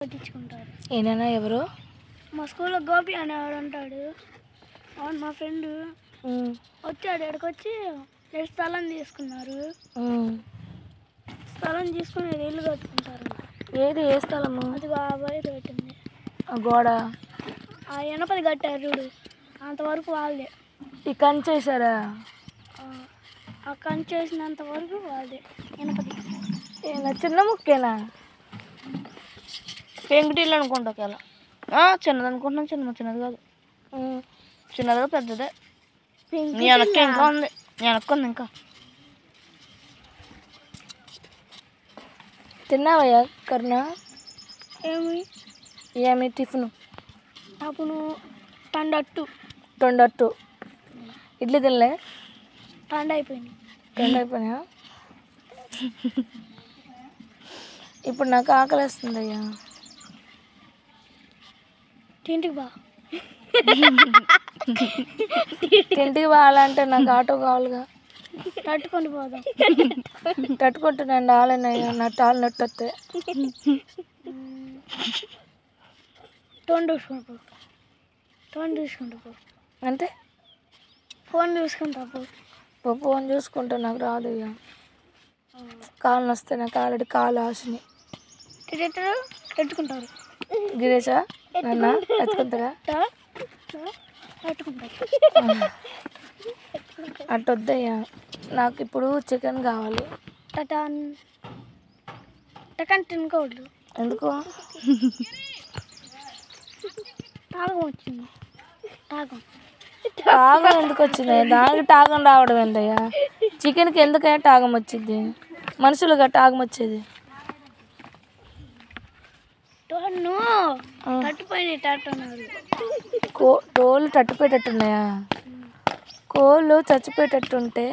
పట్టించుకుంటారు. ఈయన ఎవరు? మా స్కూల్లో గోపి అనేవాడు ఉంటాడు. అవును, మా ఫ్రెండ్ వచ్చాడు. ఇక్కడికి వచ్చి స్థలం తీసుకున్నారు. స్థలం తీసుకుని ఇల్లు కట్టుకుంటారు. ఏది ఏ స్థలము? అది ఆ బయట పెట్టింది గోడ. ఆ ఎనపది కట్టారు చూడు, అంతవరకు వాళ్ళదే. ఈ కంచె చేశారా? ఆ కంచె చేసినంత వరకు వాళ్ళదే ఎనపది. చిన్న ముక్కేనా? పెంకుటిల్లు అనుకుంటా. చిన్నది అనుకుంటున్నాను. చిన్నది కాదు, చిన్నదిగా పెద్దదే. వెనక్కి ఇంకా ఉంది, ఇంకా. తిన్నావయ్యా కరుణ? ఏమి టిఫిన్? అప్పుడు టండట్టు. ఇడ్లీ తినలే? టండ అయిపోయినాయి. ఇప్పుడు నాకు ఆకలి వేస్తుంది అయ్యా. తింటికి పోవాలంటే నాకు ఆటో కావాలిగా. తట్టుకొని పోదాం. తట్టుకుంటున్నాను ఆలనయ్యా, నా తాళ్ళు నొట్టొస్తే. టోన్ చూసుకుంటా పో. అంటే ఫోన్ చూసుకుంటా పో. ఫోన్ చూసుకుంటా, నాకు రాదు ఇక. కాళ్ళు వస్తాయి నాకు, ఆల్రెడీ కాలు ఆశని. పెట్టుకుంటారు. గిరీషా నన్న ఎత్తుకుంటారా? అట్టొద్దయ్యా, నాకు ఇప్పుడు చికెన్ కావాలి. టకన్ తినుకోవద్దు. ఎందుకు? తాగం వచ్చింది. టాగం ఎందుకు వచ్చింది? దానికి టాగం రావడం ఏందయ్యా? చికెన్కి ఎందుకైనా టాగం వచ్చింది? మనుషులుగా టాగం వచ్చేది. కోళ్ళు తట్టుపోయేటట్టున్నాయా? కోళ్ళు చచ్చిపోయేటట్టుంటే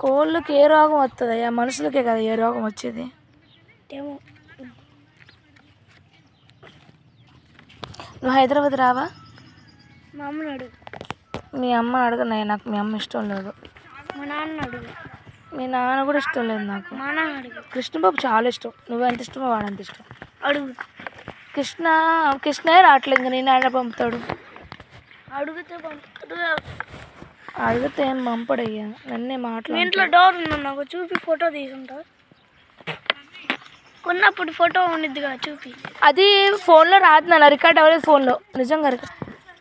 కోళ్ళకి ఏ రోగం వస్తుందయ్యా? మనుషులకే కదా ఏ రోగం వచ్చేది. నువ్వు హైదరాబాద్ రావా? మా అమ్మని అడుగు. మీ అమ్మ అడగనయ్యా, నాకు మీ అమ్మ ఇష్టం లేదు. మా నాన్న అడుగు. మీ నాన్న కూడా ఇష్టం లేదు నాకు. మా నాన్న అడుగు. కృష్ణబాబు చాలా ఇష్టం. నువ్వు ఎంత ఇష్టమో వాడంత ఇష్టం. అడుగు. కృష్ణే రావట్లేదు, ఇంకా నేను ఆయన పంపుతాడు. అడిగితే ఏం పంపడయ్యా, నన్నే మాట్లాడు. ఇంట్లో డోర్ ఉందా నాకు చూపి, ఫోటో తీసుకుంటా. కొన్నప్పుడు ఫోటో ఉండిద్దిగా, చూపి. అది ఫోన్లో రాదు నాన్న, రికార్డ్ అవ్వలేదు ఫోన్లో. నిజంగా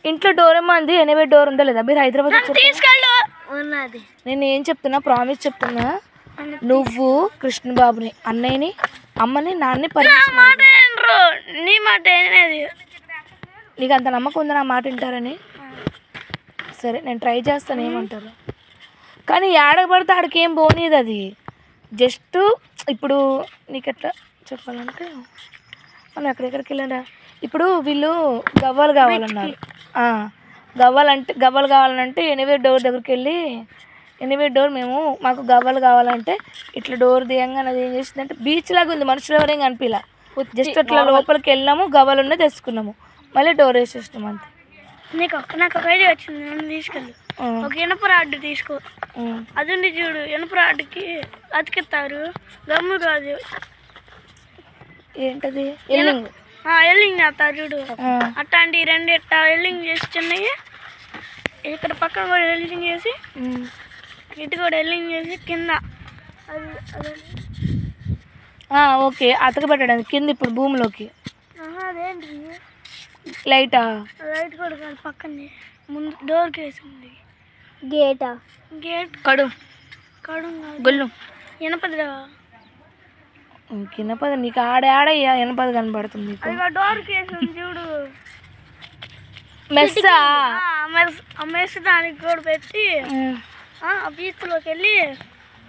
ఇంట్లో డోర్ ఏమో అంది. ఎనీవే డోర్ ఉందా లేదా? మీరు హైదరాబాద్ తీసుకెళ్ళు. ఉన్నది. నేను ఏం చెప్తున్నా, ప్రామిస్ చెప్తున్నా. నువ్వు కృష్ణబాబుని, అన్నయ్యని, అమ్మని, నాన్నని నీ మాట నీకు అంత నమ్మకం ఉందా నా మాట వింటారని? సరే, నేను ట్రై చేస్తాను. ఏమంటారు? కానీ ఏడకపడితే ఆడికి ఏం పోనీది. అది జస్ట్ ఇప్పుడు నీకు ఎట్లా చెప్పాలంటే, మనం ఎక్కడెక్కడికి వెళ్ళారా, ఇప్పుడు వీళ్ళు గవ్వలు కావాలన్నారు. గవ్వలు కావాలంటే ఎనీవే డోర్ దగ్గరికి వెళ్ళి, ఎనీవే డోర్ మాకు గవ్వలు కావాలంటే ఇట్లా డోర్ దియంగా అది ఏం చేసిందంటే బీచ్ లాగా ఉంది. మనుషులు ఎవరేం కనిపిలా. జస్ట్ అట్లా లోపలికి వెళ్ళినాము, గవ్వలున్నా తెచ్చుకున్నాము, మళ్ళీ డోర్ వేసేసినాము అంతే. నాకు ఒక ఐడియా వచ్చింది. నన్ను తీసుకెళ్ళి ఒక ఇనప రాడ్డు తీసుకో. అదండి చూడు, ఇనప రాడ్డుకి అతికిస్తారు. గమ్ము కాదు, ఏంటది? ఎల్లింగ్ చేస్తారు చూడు. అట్లాంటి రెండు ఇట్లా ఎల్లింగ్ చేసి చిన్నవి, ఇక్కడ పక్కన కూడా ఎల్లింగ్ చేసి, ఇటు కూడా ఎల్లింగ్ చేసి కింద ఓకే, అతకబెట్టడానికి కింద ఇప్పుడు భూమిలోకి. అదేంటి లైట్ కూడా కాదు, పక్కనే ముందు డోర్కి వేసింది. గేట్ కడు గొల్లు ఎనపదిరా. కిందపది నీకు ఆడయ్యా ఎనపది కనబడుతుంది. డోర్కి వేసింది చూడు. మెస్ దానికి కూడా పెట్టి బీచ్లోకి వెళ్ళి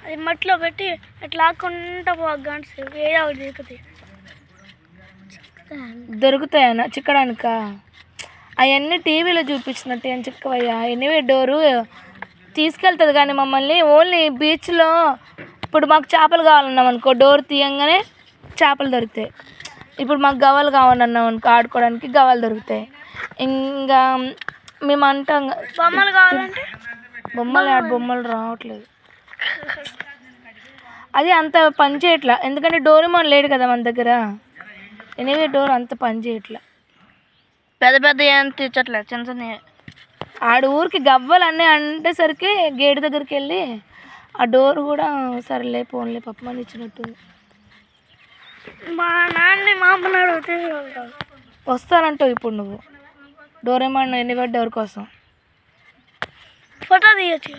అది మట్టిలో పెట్టి ఇట్లా ఆకుంటా గంట ఏదో ఒకటి దొరుకుతాయన్నా చిక్కడానిక? అవన్నీ టీవీలో చూపించినట్టు ఏం చిక్కవయ్యా. ఎనీవే డోరు తీసుకెళ్తుంది కానీ మమ్మల్ని ఓన్లీ బీచ్లో. ఇప్పుడు మాకు చేపలు కావాలన్నాం అనుకో, డోర్ తీయంగానే చేపలు దొరుకుతాయి. ఇప్పుడు మాకు గవ్వలు కావాలన్నాం అనుకో, ఆడుకోవడానికి గవ్వలు దొరుకుతాయి. ఇంకా మేము అంటాం బొమ్మలు కావాలంటే బొమ్మలు రావట్లేదు. అది అంత పని చేయట్లా, ఎందుకంటే డోరేమాన్ లేడు కదా మన దగ్గర. ఎనీవే డోర్ అంత పని చేయట్లా, పెద్ద పెద్ద ఏం తెచ్చట్లేదు, చిన్న చిన్న ఆడు ఊరికి గవ్వలన్నీ అంటేసరికి గేట్ దగ్గరికి వెళ్ళి ఆ డోర్ కూడా సరేలే ఫోన్లే పప్పమని ఇచ్చినట్టుంది. మా నాన్న మా అమ్మని అడిగితే వస్తానంటావు ఇప్పుడు నువ్వు డోరేమాన్ ఎనీవే డోర్ కోసం. ఫోటో తీయచ్చు,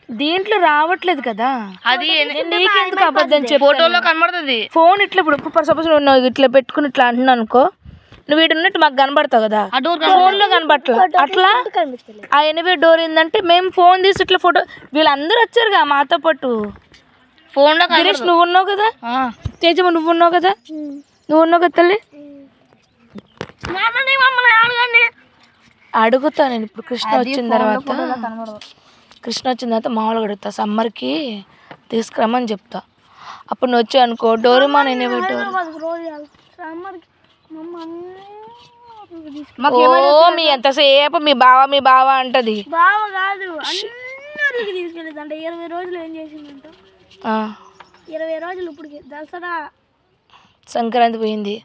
దీంట్లో రావట్లేదు కదా. అది నీకెందుకు అబద్ధం చెప్పు, ఫోటోలో కనబడుతుంది. ఫోన్ ఇట్లా ఇప్పుడు సపోజ్ నువ్వు ఇట్లా పెట్టుకుని ఇట్లా అంటున్నావు అనుకో, నువ్వు వీడు ఉన్నట్టు మాకు కనబడతావు కదా, ఫోన్లో కనబడట్లా. అట్లా ఆ ఎనీవే డోర్ ఏంటంటే మేము ఫోన్ తీసి ఇట్లా ఫోటో, వీళ్ళందరూ వచ్చారుగా మాతో పాటు. ఫోన్లో గిరీష్ నువ్వు ఉన్నావు కదా, తేజమ్మ నువ్వు ఉన్నావు కదా, నువ్వు ఉన్నావు కదా తల్లి. నాన్న మమ్మల్ని అడగండి. అడుగుతా నేను ఇప్పుడు. కృష్ణ వచ్చిన తర్వాత మామూలుగా అడుగుతా, సమ్మర్కి తీసుకురమ్మని చెప్తా. అప్పుడు నువ్వు వచ్చావు అనుకో, డోరేమాన్ ఎనీవే డోర్. మీ ఎంతసేపు మీ బావ అంటది. బావ కాదు, అందరికి తీసుకెళ్ళేది అంటే 20 రోజులు ఏం చేసిందంట. 20 రోజులు ఇప్పుడు దసరా, సంక్రాంతి పోయింది,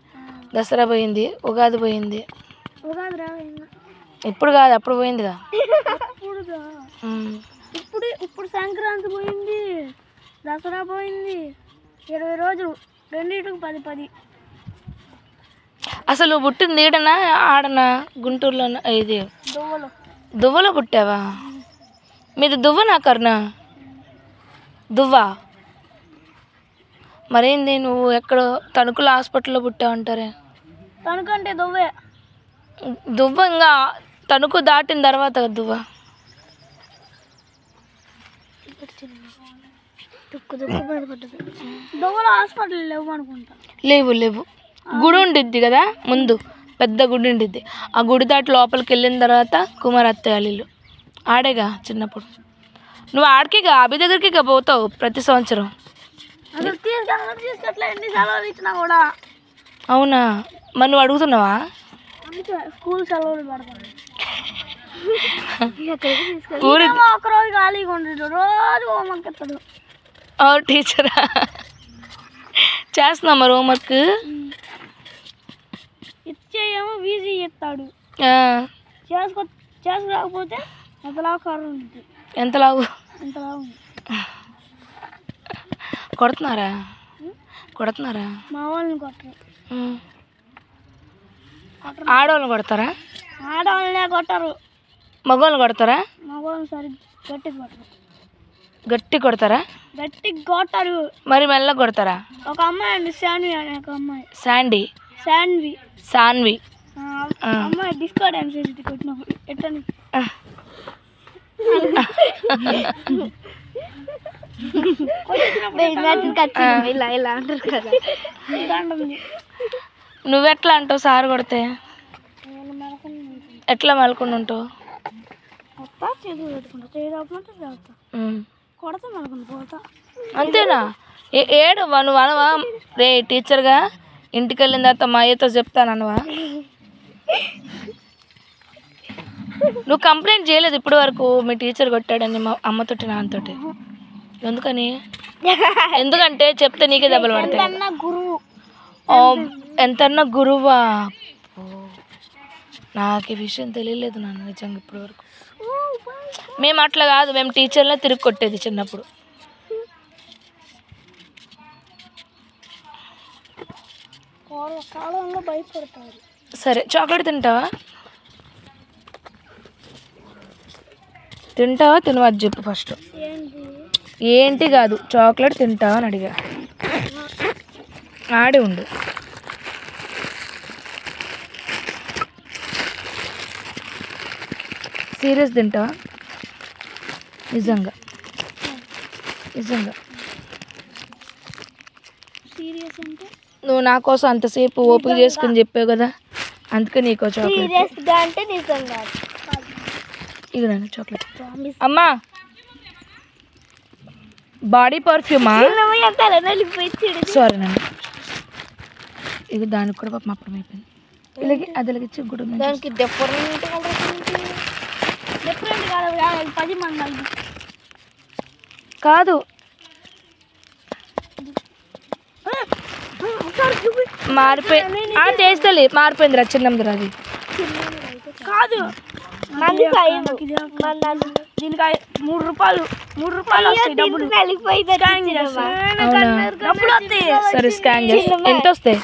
దసరా పోయింది, ఉగాది పోయింది. ఉగాది రావైందా? ఇప్పుడు కాదు, అప్పుడు పోయిందిగా. ఇప్పుడు సంక్రాంతి పోయింది, దసరా పోయింది, 20 రోజులు, రెండింటికి 10. అసలు నువ్వు పుట్టింది ఈడనా ఆడనా గుంటూరులోనా? ఇది దువ్వలు. దువ్వలో పుట్టావా? మీది దువ్వనా కర్ణ? దువ్వా? మరేంది నువ్వు ఎక్కడో తణుకుల హాస్పిటల్లో పుట్టావంటారే? తణుకంటే దువ్వే. దువ్వ ఇంకా తణుకు దాటిన తర్వాత కదా దువ్వ. దువ్వలో హాస్పిటల్ లేవు అనుకుంటా. లేవు. గుడి ఉండిద్ది కదా ముందు, పెద్ద గుడి ఉండిద్ది. ఆ గుడి దాటి లోపలికి వెళ్ళిన తర్వాత కుమారత్తయ్య ఇల్లు ఆడేగా చిన్నప్పుడు. నువ్వు ఆడికిగా అభి దగ్గరికి పోతావు ప్రతి సంవత్సరం. అసలు తీసుకెట్లా ఎన్ని సెలవులు ఇచ్చినా కూడా. అవునా? మరి నువ్వు అడుగుతున్నావా? స్కూల్ సెలవులు పడతాను, ఊరి ఒకరోజు ఖాళీగా ఉండడు, రోజు హోంవర్క్ ఎత్తాడు. టీచరా? చేస్తున్నావు మరి హోంవర్క్? ఇచ్చేయేమో వీజీ ఇస్తాడు, చేసుకురాకపోతే ఎంతలా కారు ఉంటుంది. ఎంతలాగు? ఎంతలా ఉంది. కొడుతున్నారా? మా వాళ్ళని కొట్టరు. ఆడవాళ్ళని కొడతారా? ఆడవాళ్ళనే కొట్టరు. మగవాళ్ళని కొడతారా? మగవాళ్ళని సరిగ్గా గట్టిగా కొట్టరు. గట్టి కొడతారా? గట్టిగా కొట్టరు. మరి మెల్లగా కొడతారా? ఒక అమ్మాయి అండి, శాన్వి అనే ఒక అమ్మాయి. సాన్వి అమ్మాయి డిస్కో డాన్స్ చేసి కొట్టినప్పుడు ఎట్టని ఇలా అంటారు కదా. నువ్వెట్లా అంటావు సార్ కొడితే? ఎట్లా మెలకుండా ఉంటావు? చేతులు పెట్టుకుంటా, చేద్దామంటే కొడతా మెలకుండా పోతా. అంతేనా? ఏడు నువ్వు అనవా రే టీచర్గా ఇంటికి వెళ్ళిన తర్వాత మా అయ్యతో చెప్తాను అనవా? నువ్వు కంప్లైంట్ చేయలేదు ఇప్పటి వరకు మీ టీచర్ కొట్టాడని మా అమ్మతోటి నాన్నతోటి? ఎందుకంటే చెప్తే నీకే దెబ్బలు పడతాయి. గురువు ఎంతన్నా గురువా? నాకు ఈ విషయం తెలియలేదు నాన్న నిజంగా ఇప్పటి వరకు. మేము అట్లా కాదు, మేము టీచర్లే తిరిగి కొట్టేది చిన్నప్పుడు. కాలంలో భయపడతారు. సరే చాక్లెట్ తింటావా? తినవా అది చెప్పు ఫస్ట్. ఏంటి కాదు, చాక్లెట్ తింటావా అని అడిగా. ఆడి ఉండు. సీరియస్ తింటావా? నిజంగా సీరియస్ అంటే నువ్వు నా కోసం అంతసేపు ఓపిక చేసుకుని చెప్పావు కదా, అందుకే నీకో చాక్లెట్. సీరియస్గా అంటే నిజంగా. ఇక నాన్న చాక్లెట్. అమ్మా బాడీ పర్ఫ్యూమా? సారీ నాన్న, ఇది దానికి కూడా పాపం అప్పుడు అయిపోయింది. ఇలాగే అది ఇచ్చి గుడి దానికి డిఫరెంట్ కాదు, 10 మంది కాదు మారిపోయి చేస్తలే మారిపోయిందిరా చిన్నదిరా అది కాదు దీనికి 3 రూపాయలు వస్తాయి డబ్బులు స్కాన్ చేస్తే. అవునా డబ్బులు వస్తాయి. సరే స్కాన్ చేస్తా ఎంత వస్తాయి